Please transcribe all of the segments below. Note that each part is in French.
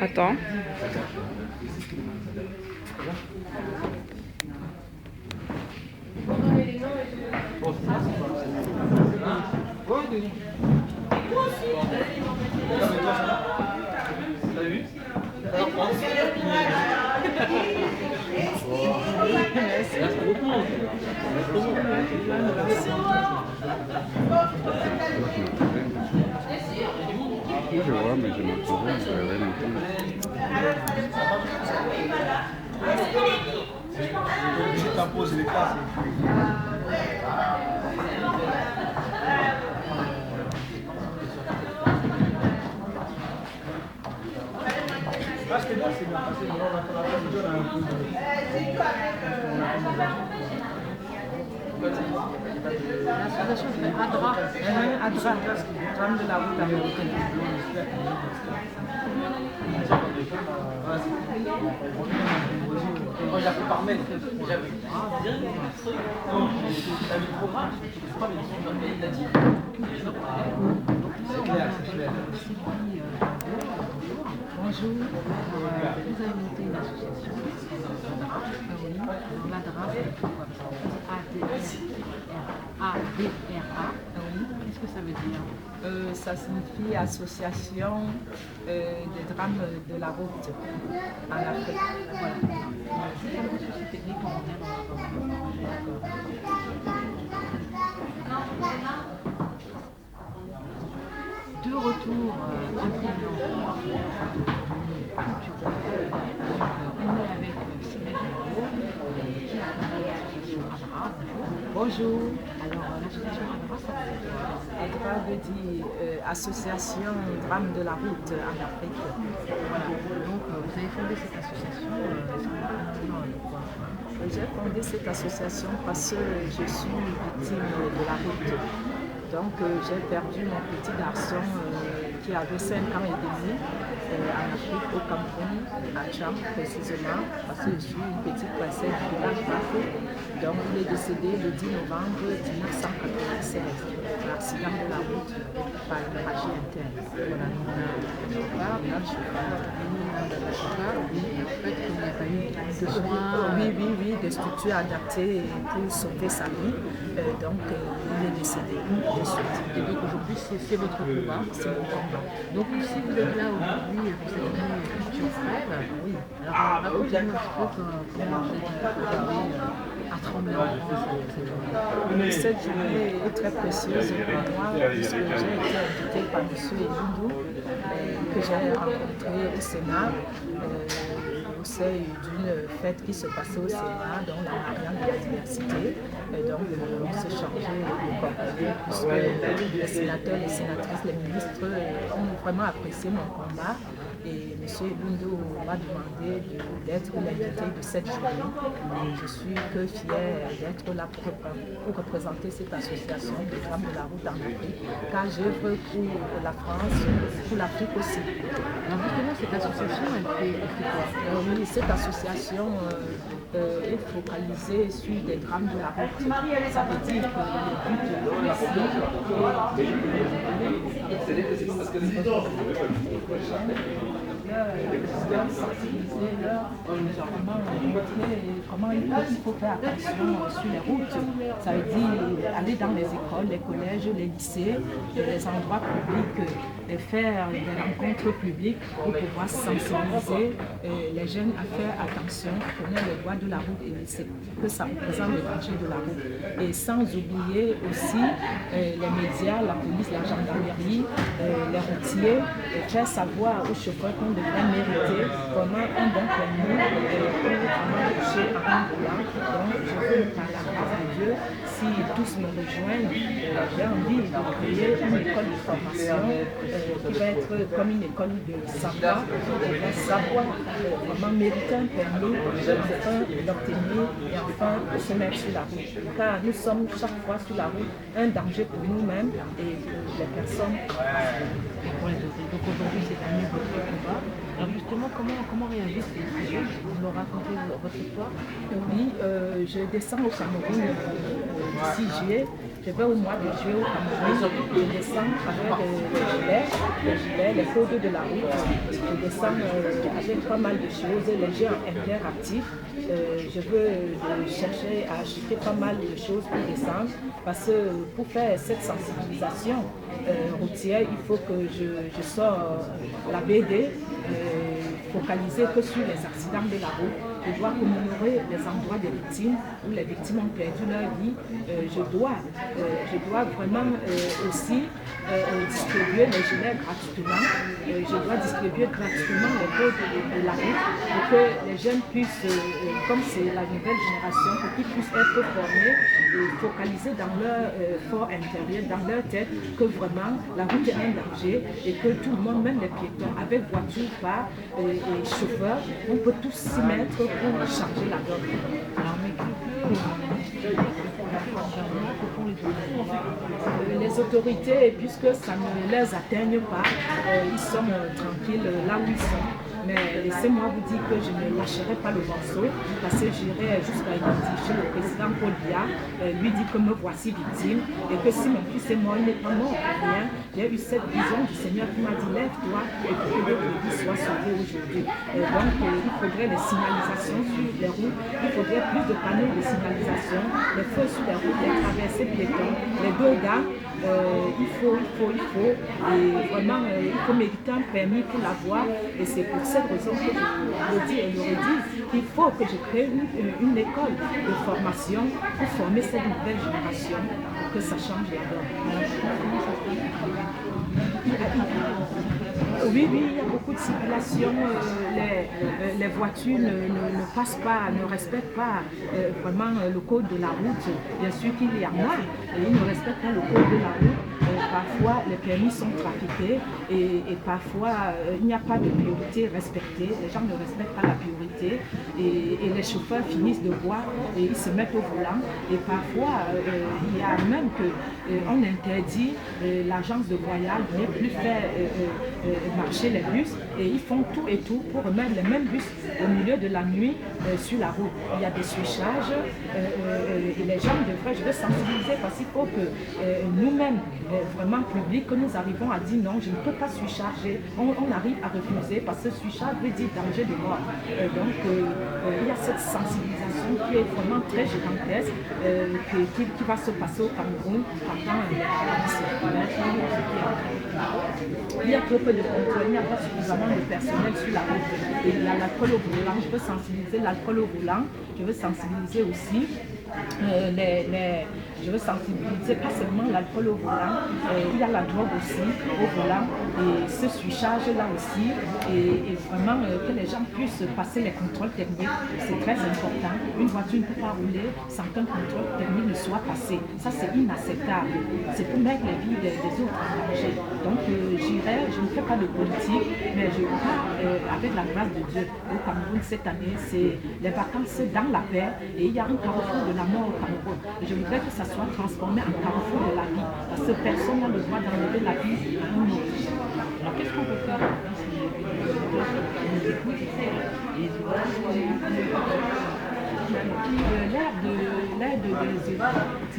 Attends. Moi je vois, mais je m'entends, je vais m'entendre. Je t'impose les classes. Ah, c'est bien passé, mais on va faire la même chose, on a un peu L'association fait ADRA. ADRA, drame de la route américaine. Moi, j'ai fait par mail. J'avais vu le programme, je sais pas, mais il a dit. C'est clair, c'est clair. Bonjour, vous avez monté une association, l'ADRA, ADRA. Qu'est-ce que ça veut dire? Ça signifie Association des drames de la route en Afrique. Voilà. Technique, de retour depuis on est avec Sylvain qui a travaillé à l'association ADRA. Bonjour. Alors l'association ADRA, ça veut dire quoi? ADRA veut dire Association Drame de la route en Afrique. Voilà. Donc vous avez fondé cette association. J'ai fondé cette association parce que je suis victime de la route. Donc j'ai perdu mon petit garçon qui avait 5 ans et demi en Afrique, au Cameroun, à Tcham précisément, parce que je suis une petite princesse du village Bafo. Donc il est décédé le 10 novembre 1996, l'accident de la route par hémorragie interne. Voilà, donc on a le chauffeur, et en fait, il n'y a pas eu de soins. Oui, des structures adaptées pour sauver sa vie. Donc il est décédé de suite. Et donc aujourd'hui, c'est votre combat. C'est mon combat. Donc si vous êtes là aujourd'hui pour cette année Culture Frêle, oui. Alors racontez-nous un petit peu comment vous êtes arrivé à trembler en France cette journée est très précieuse pour moi puisque j'ai été invitée par M. Elundou que j'ai rencontré au Sénat. Au sein d'une fête qui se passait au Sénat, donc la Marianne de la diversité. Donc on s'est changé de coordonnées puisque les sénateurs, les sénatrices, les ministres ont vraiment apprécié mon combat. Et M. Lundo m'a demandé d'être l'invité de cette journée. Et je suis que fière d'être là pour représenter cette association des femmes de la route en Afrique, car j'œuvre pour la France, pour l'Afrique aussi. Alors justement, cette association, elle fait quoi? Oui, cette association est focalisée sur des drames de la route. Ça veut dire que le but comment il faut faire attention sur les routes. Ça veut dire aller dans les écoles, les collèges, les lycées, les endroits publics, faire des rencontres publiques pour pouvoir sensibiliser les jeunes à faire attention, connaître les voies de la route et ce que ça représente le danger de la route. Et sans oublier aussi les médias, la police, la gendarmerie, les routiers, faire savoir aux chauffeurs qu'on devrait mériter vraiment un bon permis pour vraiment toucher à un volant. Donc je veux, par la grâce de Dieu, si tous me rejoignent, j'ai envie de créer une école de formation qui va être comme une école de savoir, vraiment mériter un permis, enfin l'obtenir et enfin se mettre sur la route. Car nous sommes chaque fois sur la route un danger pour nous-mêmes et pour les personnes. Donc aujourd'hui c'est un votre combat. Alors justement, comment réagissent les gens? Vous leur racontez votre histoire? Oui, je descends au Cameroun le 6 juillet Je vais au mois de juillet au Cameroun, je descends avec les gilets, les codes de la route. Je descends avec pas mal de choses, les jeux interactifs. Je veux chercher à acheter pas mal de choses pour descendre parce que pour faire cette sensibilisation routière, il faut que je sors la BD focalisée que sur les accidents de la route. Je dois commémorer les endroits des victimes où les victimes ont perdu leur vie. Je dois vraiment aussi distribuer les gilets gratuitement. Je dois distribuer gratuitement les codes de la route pour que les jeunes puissent, comme c'est la nouvelle génération, pour qu'ils puissent être formés et focalisés dans leur fort intérieur, dans leur tête, que vraiment la route est un danger et que tout le monde, même les piétons, avec voiture, pas et chauffeur, on peut tous s'y mettre pour changer la donne. Les autorités, puisque ça ne les atteigne pas, ils sont tranquilles là où ils sont. Mais laissez-moi vous dire que je ne lâcherai pas le morceau parce que j'irai jusqu'à identifier le président Paul Biya, lui dit que me voici victime et que si mon fils est mort, il n'est pas mort pour rien. J'ai eu cette vision du Seigneur qui m'a dit lève-toi et que votre vie soit sauvée aujourd'hui. Donc il faudrait des signalisations sur les routes, il faudrait plus de panneaux de signalisation, les feux sur les routes, les traversées piétons, les dogas. Il faut, et vraiment, il faut mériter un permis pour l'avoir, et c'est pour cette raison que je le dis et le redis, il faut que je crée une école de formation pour former cette nouvelle génération, pour que ça change la donne. Oui, il y a beaucoup de circulation. Les voitures ne passent pas, ne respectent pas vraiment le code de la route. Bien sûr qu'il y en a, et ils ne respectent pas le code de la route. Parfois, les permis sont trafiqués et parfois, il n'y a pas de priorité respectée. Les gens ne respectent pas la priorité et les chauffeurs finissent de boire et ils se mettent au volant. Et parfois, il y a même qu'on interdit l'agence de voyage de ne plus faire marcher les bus et ils font tout et tout pour remettre les mêmes bus au milieu de la nuit sur la route. Il y a des switchages et les gens devraient, je veux sensibiliser parce qu'il faut que nous-mêmes, vraiment public, que nous arrivons à dire non, je ne peux pas switchager. On arrive à refuser parce que switchage veut dire danger de mort. Donc il y a cette sensibilisation qui est vraiment très gigantesque qui va se passer au Cameroun pendant il y a trop peu de contrôle, il n'y a pas suffisamment de personnel sur la route. Et il y a l'alcool au volant, je veux sensibiliser l'alcool au volant, je veux sensibiliser aussi je veux sensibiliser pas seulement l'alcool au volant, il y a la drogue aussi au volant et ce switchage là aussi et vraiment que les gens puissent passer les contrôles techniques, c'est très important. Une voiture ne peut pas rouler sans qu'un contrôle technique ne soit passé. Ça c'est inacceptable. C'est pour mettre les vies des autres en danger. Donc je ne fais pas de politique, mais je crois avec la grâce de Dieu au Cameroun cette année, c'est les vacances dans la paix et il y a un carrefour de la mort au Cameroun. Et je voudrais que ça soit transformé en carrefour de la vie, parce que personne n'a le droit d'enlever la vie à un autre. Alors qu'est-ce qu'on peut faire? L'aide des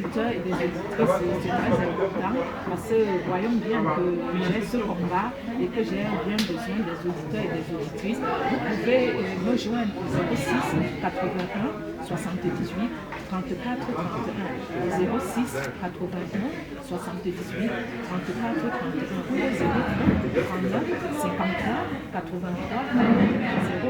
éditeurs et des éditrices, c'est très important parce que voyons bien que j'ai ce combat et que j'ai bien besoin des auditeurs et des auditrices. Vous pouvez me joindre au 06 81 78 34 31 06 81 78 34 31 39 53 83 01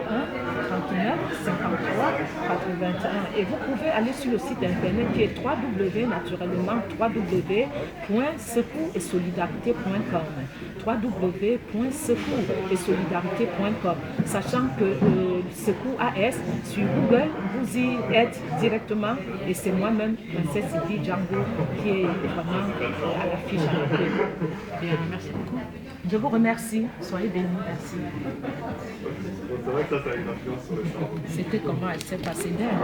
39 53 81 et vous pouvez aller sur le site internet qui est www.secours-et-solidarité.com www.secours-et-solidarité.com, sachant que Secours AS sur Google vous y êtes directement et c'est moi-même, Princesse Sylvie Django, qui est vraiment à l'affiche. Bien, merci beaucoup. Je vous remercie, soyez bénis, merci. C'est vrai que ça a une influence sur le champ. C'était comment elle s'est passée d'elle.